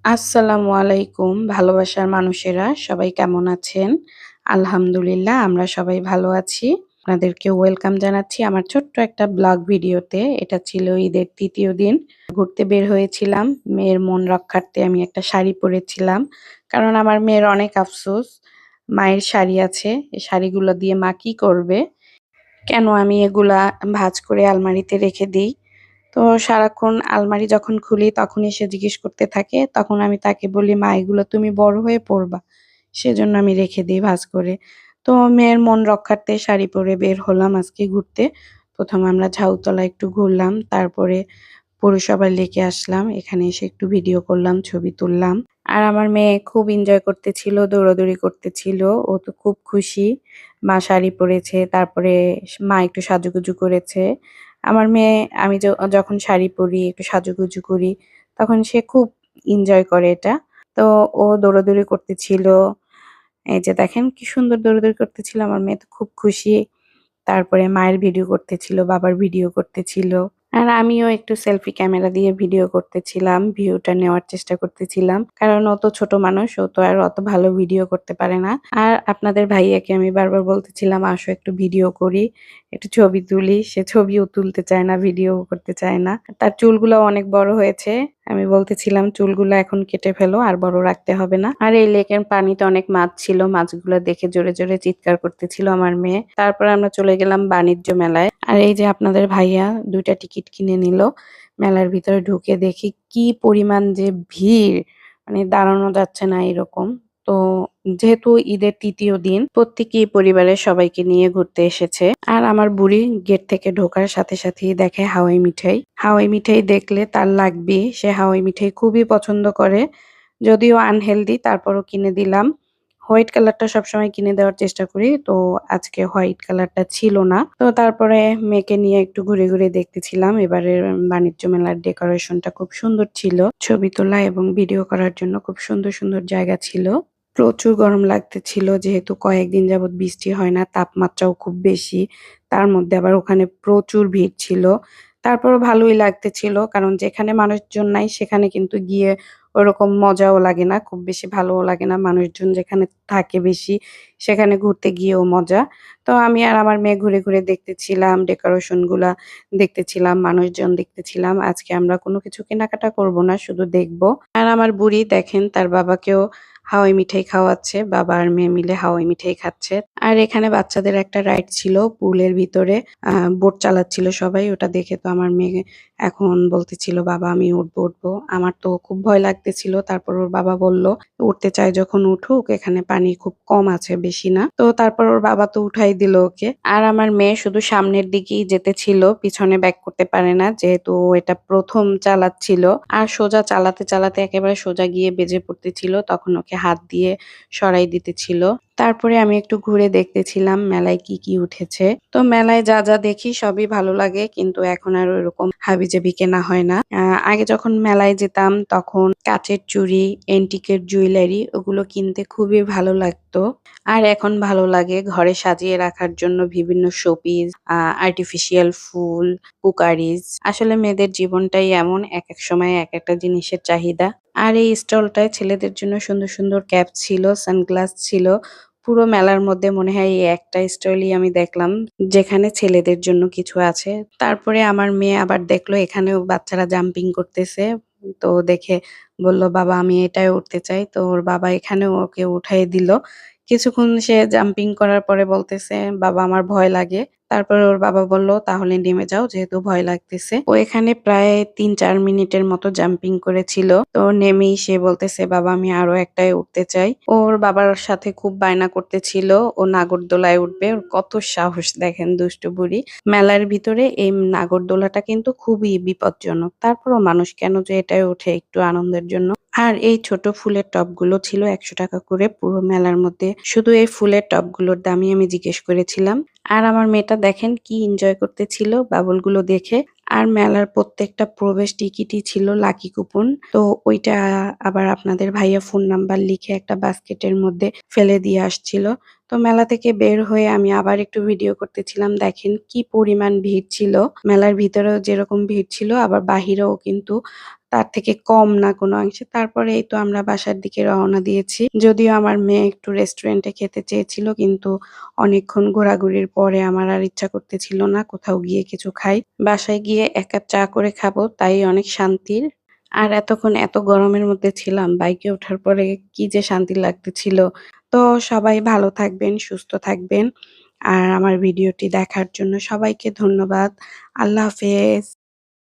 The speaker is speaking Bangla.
আসসালামু আলাইকুম ভালোবাসার মানুষেরা সবাই কেমন আছেন? আলহামদুলিল্লাহ আমরা সবাই ভালো আছি। আপনাদেরকে ওয়েলকাম জানাচ্ছি আমার ছোট্ট একটা ব্লগ ভিডিওতে। এটা ছিল ঈদের ৩য় দিন। ঘুরতে বের হয়েছিলাম। মেয়ের মন রক্ষার্থে আমি একটা শাড়ি পরেছিলাম। কারণ আমার মেয়ের অনেক আফসোস। মায়ের শাড়ি আছে। এই শাড়িগুলো দিয়ে মা কি করবে? কেন আমি এগুলা ভাঁজ করে আলমারিতে রেখে দেই? তো সারাক্ষণ আলমারি যখন খুলি তখনই সে জিজ্ঞেস করতে থাকে। তখন আমি তাকে বলি, "মা এগুলো তুমি বড় হয়ে পড়বা।" সেজন্য আমি রেখে দেই ভাঁজ করে। তো মেয়ের মন রক্ষার্থে শাড়ি পরে বের হলাম আজকে ঘুরতে। ১ম আমরা ঝাউতলা একটু ঘুরলাম। তারপরে পৌরসভা লেকে আসলাম। এখানে এসে একটু ভিডিও করলাম, ছবি তুললাম। আর আমার মেয়ে খুব এনজয় করতেছিল, দৌড়াদৌড়ি করতেছিল। ও তো খুব খুশি। মা শাড়ি পরেছে, তারপরে মা একটু সাজুগুজু করেছে। আমার মেয়ে আমি যখন শাড়ি পরি, একটু সাজুগুজু করি, তখন সে খুব এনজয় করে এটা। তো ও দৌড়াদৌড়ি করতেছিল। এই যে দেখেন কি সুন্দর দৌড়াদৌড়ি করতেছিল। আমার মেয়ে তো খুব খুশি। তারপরে মায়ের ভিডিও করতেছিল, বাবার ভিডিও করতেছিল। আর আমিও একটু সেলফি ক্যামেরা দিয়ে ভিডিও করতেছিলাম। ভিউটা নেওয়ার চেষ্টা করতেছিলাম। কারণ ও তো ছোট মানুষ, ও তো আর অত ভালো ভিডিও করতে পারে না। আর আপনাদের ভাইয়াকে আমি বারবার বলতেছিলাম, "আসো একটু ভিডিও করি, একটু ছবি তুলি।" সে ছবিও তুলতে চায় না, ভিডিও করতে চায় না। তার চুলগুলাও অনেক বড় হয়েছে। আমি বলতেছিলাম, "চুলগুলা এখন কেটে ফেলো, আর বড় রাখতে হবে না।" আর এই লেকের পানিতে অনেক মাছ ছিল। মাছগুলো দেখে জোরে, জোরে চিৎকার করতেছিল আমার মেয়ে। তারপরে আমরা চলে গেলাম বাণিজ্য মেলায়। আর এই যে আপনাদের ভাইয়া ২ টা টিকিট কিনে নিল। মেলার ভিতরে ঢুকে দেখি কি পরিমাণ যে ভিড়! মানে দাঁড়ানো যাচ্ছে না এরকম। তো যেহেতু ঈদের ৩য় দিন, প্রত্যেকেই পরিবারের সবাইকে নিয়ে ঘুরতে এসেছে। আর আমার বুড়ি গেট থেকে ঢোকার সাথে সাথেই দেখে হাওয়াই মিঠাই। হাওয়াই মিঠাই দেখলে তার লাগবেই। সে হাওয়াই মিঠাই খুবই পছন্দ করে। যদিও আনহেলদি তারপরও কিনে দিলাম। হোয়াইট কালারটা সবসময় কিনে দেওয়ার চেষ্টা করি। তো আজকে হোয়াইট কালারটা ছিল না। তো তারপরে মেয়েকে নিয়ে একটু ঘুরে, ঘুরে দেখতেছিলাম। এবারের বাণিজ্য মেলার ডেকোরেশনটা খুব সুন্দর ছিল। ছবি তোলা এবং ভিডিও করার জন্য খুব সুন্দর, সুন্দর জায়গা ছিল। প্রচুর গরম লাগতেছিল যেহেতু কয়েকদিন যাবৎ বৃষ্টি হয় না, তাপমাত্রাও খুব বেশি। তার মধ্যে আবার ওখানে প্রচুর ভিড় ছিল। তারপরও ভালোই লাগতেছিল কারণ যেখানে মানুষজন নাই সেখানে কিন্তু গিয়ে ওরকম মজাও লাগে না, খুব বেশি ভালোও লাগে না। মানুষজন যেখানে থাকে বেশি সেখানে ঘুরতে গিয়েও মজা। তো আমি আর আমার মেয়ে ঘুরে, ঘুরে দেখতেছিলাম, ডেকোরেশন গুলা দেখতেছিলাম, মানুষজন দেখতেছিলাম। আজকে আমরা কোনো কিছু কেনাকাটা করব না, শুধু দেখব। আর আমার বুড়ি দেখেন তার বাবাকেও হাওয়াই মিঠাই খাওয়াচ্ছে। বাবা আর মেয়ে মিলে হাওয়াই মিঠাই খাচ্ছে। আর এখানে বাচ্চাদের একটা রাইড ছিল পুলের ভিতরে। বোট চালাচ্ছিল সবাই। ওটা দেখে তো আমার মেয়ে এখন বলতেছিল, "বাবা আমি উঠবো, উঠবো।" আমার তো খুব ভয় লাগতেছিল। তারপর ওর বাবা বলল, "উঠতে চায় যখন উঠুক, এখানে পানি খুব কম আছে, বেশি না।" তো তারপর ওর বাবা তো উঠাই দিল ওকে। আর আমার মেয়ে শুধু সামনের দিকেই যেতেছিল, পিছনে ব্যাক করতে পারে না। যেহেতু ও এটা ১ম চালাচ্ছিল। আর সোজা চালাতে, চালাতে একেবারে সোজা গিয়ে বেজে পড়তেছিল। তখন ওকে হাত দিয়ে সরাই দিতেছিল। তারপরে আমি একটু ঘুরে দেখতেছিলাম মেলায় কি, কি উঠেছে। তো মেলায় যা, যা দেখি সবই ভালো লাগে। কিন্তু এখন আর ওরকম হাবিজাবি কেনা হয় না। আগে যখন মেলায় যেতাম তখন কাঁচের চুড়ি, এন্টিকের জুয়েলারি ওগুলো কিনতে খুবই ভালো লাগতো। আর এখন ভালো লাগে ঘরে সাজিয়ে রাখার জন্য বিভিন্ন শোপিস, আর্টিফিশিয়াল ফুল, কুকারিজ। আসলে মেয়েদের জীবনটাই এমন একেক সময় একেকটা জিনিসের চাহিদা। আর এই স্টলটায় ছেলেদের জন্য সুন্দর, সুন্দর ক্যাপ ছিল, সানগ্লাস ছিল। পুরো মেলার মধ্যে মনে হয় এই একটা স্টলই আমি দেখলাম যেখানে ছেলেদের জন্য কিছু আছে। তারপরে আমার মেয়ে আবার দেখলো এখানেও বাচ্চারা জাম্পিং করতেছে। তো দেখে বলল, "বাবা আমি এটায় উঠতে চাই।" তো ওর বাবা এখানেও ওকে উঠাই দিল। কিছুক্ষণ সে জাম্পিং করার পরে বলতেছে, "বাবা আমার ভয় লাগে।" তারপরে ওর বাবা বলল, "তাহলে নেমে যাও যেহেতু ভয় লাগতেছে।" ও এখানে প্রায় ৩-৪ মিনিটের মতো জাম্পিং করেছিল। তো নেমেই সে বলতেছে, "বাবা আমি আরো একটায় উঠতে চাই।" ওর বাবার সাথে খুব বায়না করতেছিল। ও নাগরদোলায় উঠবে। ওর কত সাহস দেখেন দুষ্টু বুড়ি। মেলার ভিতরে এই নাগরদোলাটা কিন্তু খুবই বিপজ্জনক। তারপরও মানুষ কেন যে এটায় ওঠে একটু আনন্দের জন্য। আর এই ছোট ফুলের টবগুলো ছিল ৳১০০ করে পুরো মেলার মধ্যে। শুধু এই ফুলের টবগুলোর দামই আমি জিজ্ঞেস করেছিলাম। আর আমার মেয়েটা দেখেন কি এনজয় করতেছিল বাবলগুলো দেখে। আর মেলার প্রত্যেকটা প্রবেশ টিকিটই ছিল লাকি কুপন। তো ওইটা আবার আপনাদের ভাইয়া ফোন নাম্বার লিখে একটা বাস্কেটের মধ্যে ফেলে দিয়ে আসছিল। তো মেলা থেকে বের হয়ে আমি আবার একটু ভিডিও করতেছিলাম। দেখেন কি পরিমাণ ভিড় ছিল। মেলার ভিতরেও যেরকম ভিড় ছিল আবার বাহিরেও কিন্তু তার থেকে কম না কোনো অংশে। তারপরে এই তো আমরা বাসার দিকে রওনা দিয়েছি। যদিও আমার মেয়ে একটু রেস্টুরেন্টে খেতে চেয়েছিল, কিন্তু অনেকক্ষণ ঘোরাঘুরির পরে আমার আর ইচ্ছা করতেছিল না কোথাও গিয়ে কিছু খাই। বাসায় গিয়ে ১ কাপ চা করে খাবো, তাই অনেক শান্তির। আর এতক্ষণ এত গরমের মধ্যে ছিলাম, বাইকে ওঠার পরে কি যে শান্তি লাগতেছিল। তো সবাই ভালো থাকবেন, সুস্থ থাকবেন। আর আমার ভিডিওটি দেখার জন্য সবাইকে ধন্যবাদ। আল্লাহ হাফেজ।